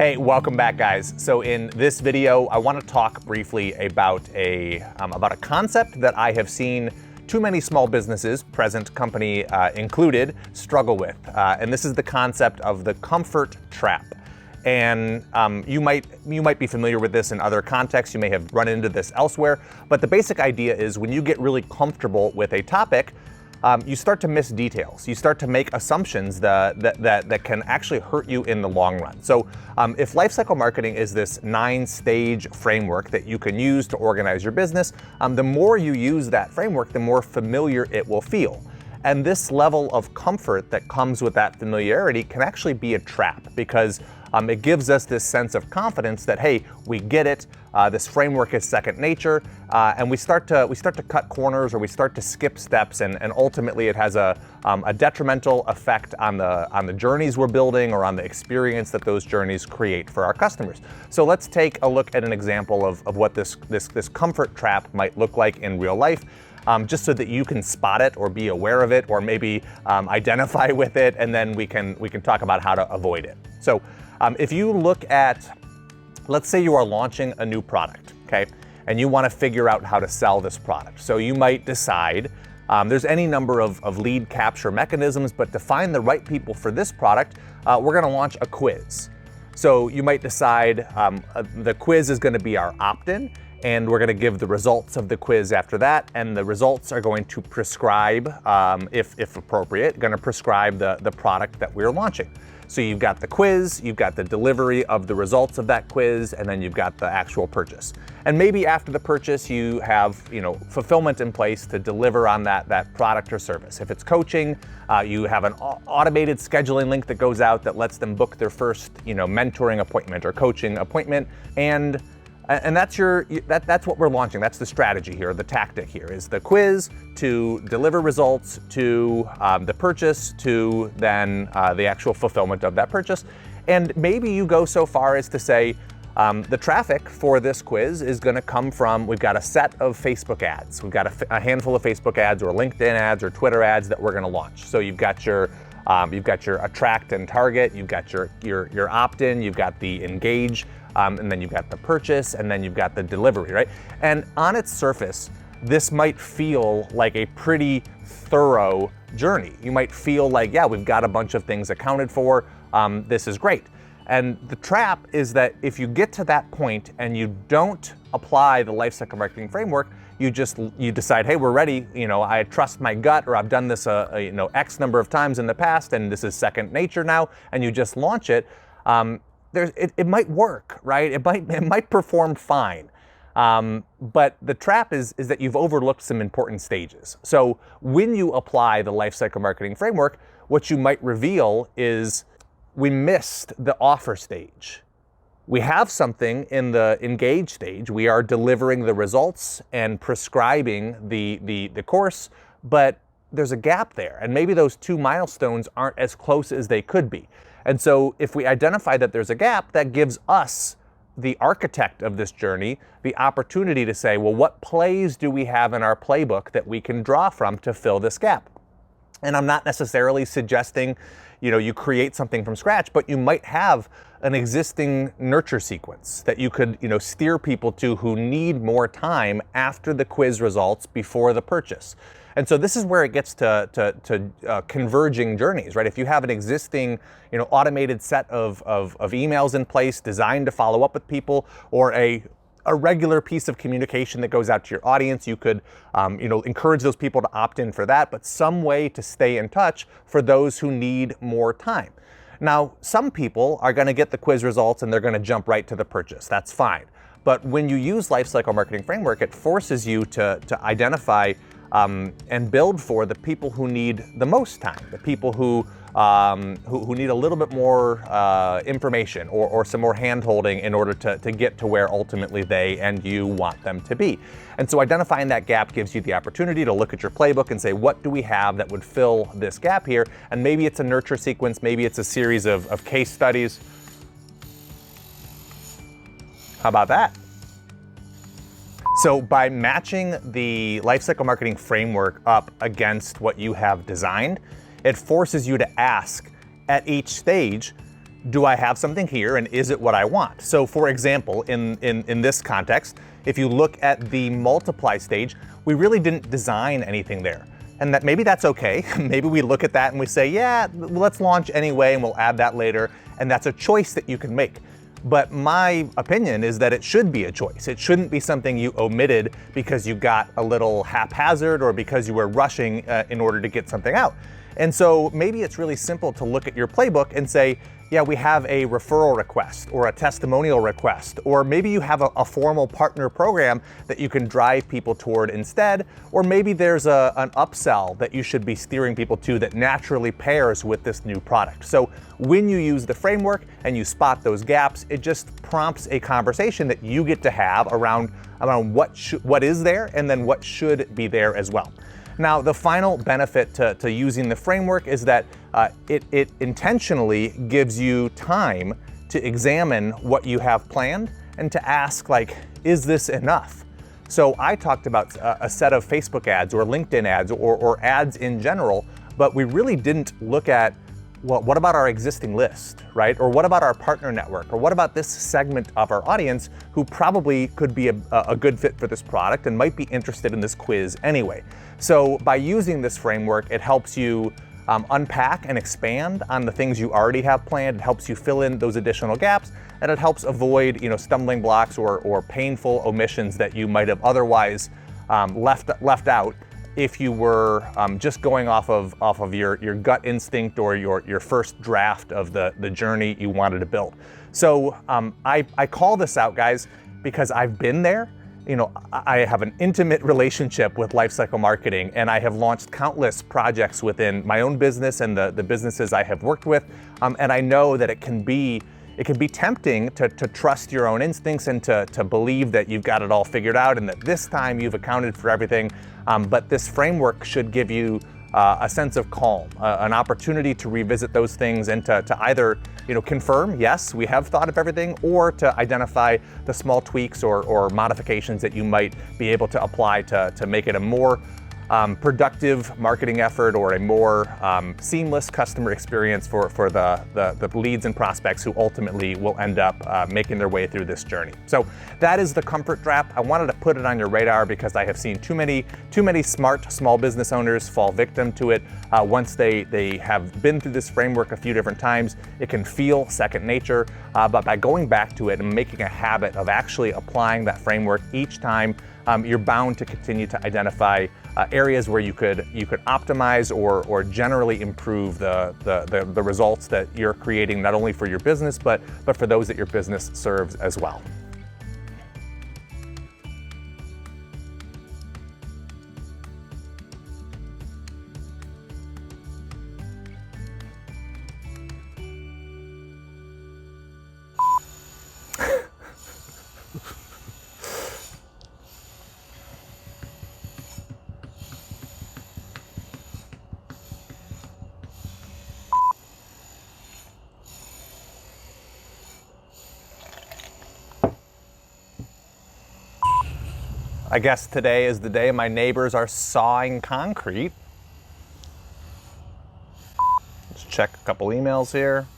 Hey, welcome back, guys. So in this video, I want to talk briefly about a concept that I have seen too many small businesses, present company included, struggle with. And this is the concept of the comfort trap. And you might be familiar with this in other contexts. You may have run into this elsewhere. But the basic idea is when you get really comfortable with a topic, you start to miss details. You start to make assumptions that can actually hurt you in the long run. So if lifecycle marketing is this 9-stage framework that you can use to organize your business, the more you use that framework, the more familiar it will feel. And this level of comfort that comes with that familiarity can actually be a trap because it gives us this sense of confidence that, hey, we get it, this framework is second nature, and we start to cut corners or we start to skip steps, and ultimately it has a detrimental effect on the journeys we're building or on the experience that those journeys create for our customers. So let's take a look at an example of what this comfort trap might look like in real life. Just so that you can spot it or be aware of it or maybe identify with it, and then we can talk about how to avoid it. So if you look at, let's say you are launching a new product, okay, and you want to figure out how to sell this product. So you might decide, there's any number of lead capture mechanisms, but to find the right people for this product, we're going to launch a quiz. So you might decide the quiz is going to be our opt-in, and we're going to give the results of the quiz after that, and the results are going to prescribe, if appropriate, going to prescribe the product that we're launching. So you've got the quiz, you've got the delivery of the results of that quiz, and then you've got the actual purchase. And maybe after the purchase, you have fulfillment in place to deliver on that product or service. If it's coaching, you have an automated scheduling link that goes out that lets them book their first mentoring appointment or coaching appointment, and that's what we're launching. That's the strategy here, the tactic here is the quiz to deliver results to the purchase to then the actual fulfillment of that purchase. And maybe you go so far as to say the traffic for this quiz is going to come from, we've got a set of Facebook ads. We've got a handful of Facebook ads or LinkedIn ads or Twitter ads that we're going to launch. So you've got your attract and target, you've got your opt-in, you've got the engage, and then you've got the purchase, and then you've got the delivery, right? And on its surface, this might feel like a pretty thorough journey. You might feel like, yeah, we've got a bunch of things accounted for. This is great. And the trap is that if you get to that point and you don't apply the lifecycle marketing framework, you decide, hey, we're ready. I trust my gut, or I've done this X number of times in the past, and this is second nature now, and you just launch it. It might work, right? It might perform fine. But the trap is that you've overlooked some important stages. So when you apply the lifecycle marketing framework, what you might reveal is we missed the offer stage. We have something in the engage stage. We are delivering the results and prescribing the course, but there's a gap there. And maybe those two milestones aren't as close as they could be. And so if we identify that there's a gap, that gives us, the architect of this journey, the opportunity to say, well, what plays do we have in our playbook that we can draw from to fill this gap? And I'm not necessarily suggesting, you create something from scratch, but you might have an existing nurture sequence that you could, steer people to who need more time after the quiz results before the purchase. And so this is where it gets to converging journeys, right? If you have an existing, automated set of emails in place designed to follow up with people, or a regular piece of communication that goes out to your audience, you could, encourage those people to opt in for that, but some way to stay in touch for those who need more time. Now, some people are going to get the quiz results and they're going to jump right to the purchase. That's fine. But when you use Lifecycle Marketing Framework, it forces you to identify and build for the people who need the most time, the people who need a little bit more information or some more hand-holding in order to get to where ultimately they and you want them to be. And so identifying that gap gives you the opportunity to look at your playbook and say, what do we have that would fill this gap here? And maybe it's a nurture sequence, maybe it's a series of case studies. How about that? So by matching the lifecycle marketing framework up against what you have designed, it forces you to ask at each stage, do I have something here and is it what I want? So for example, in this context, if you look at the multiply stage, we really didn't design anything there. And that maybe that's okay. Maybe we look at that and we say, yeah, let's launch anyway and we'll add that later. And that's a choice that you can make. But my opinion is that it should be a choice. It shouldn't be something you omitted because you got a little haphazard or because you were rushing in order to get something out. And so maybe it's really simple to look at your playbook and say, yeah, we have a referral request or a testimonial request, or maybe you have a formal partner program that you can drive people toward instead, or maybe there's an upsell that you should be steering people to that naturally pairs with this new product. So when you use the framework and you spot those gaps, it just prompts a conversation that you get to have around what is there and then what should be there as well. Now, the final benefit to using the framework is that it intentionally gives you time to examine what you have planned and to ask, like, is this enough? So I talked about a set of Facebook ads or LinkedIn ads or ads in general, but we really didn't look at, well, what about our existing list, right? Or what about our partner network? Or what about this segment of our audience who probably could be a good fit for this product and might be interested in this quiz anyway? So by using this framework, it helps you unpack and expand on the things you already have planned. It helps you fill in those additional gaps, and it helps avoid, stumbling blocks or painful omissions that you might have otherwise left out if you were just going off of your gut instinct or your first draft of the journey you wanted to build. So I call this out, guys, because I've been there. I have an intimate relationship with Lifecycle Marketing, and I have launched countless projects within my own business and the businesses I have worked with. And I know that it can be tempting to trust your own instincts and to believe that you've got it all figured out and that this time you've accounted for everything. But this framework should give you a sense of calm, an opportunity to revisit those things and to either confirm, yes, we have thought of everything, or to identify the small tweaks or modifications that you might be able to apply to make it a more productive marketing effort or a more seamless customer experience for the leads and prospects who ultimately will end up making their way through this journey. So that is the comfort trap. I wanted to put it on your radar because I have seen too many smart small business owners fall victim to it. Once they have been through this framework a few different times, it can feel second nature. But by going back to it and making a habit of actually applying that framework each time, you're bound to continue to identify areas where you could optimize or generally improve the results that you're creating, not only for your business, but for those that your business serves as well. I guess today is the day my neighbors are sawing concrete. Let's check a couple emails here.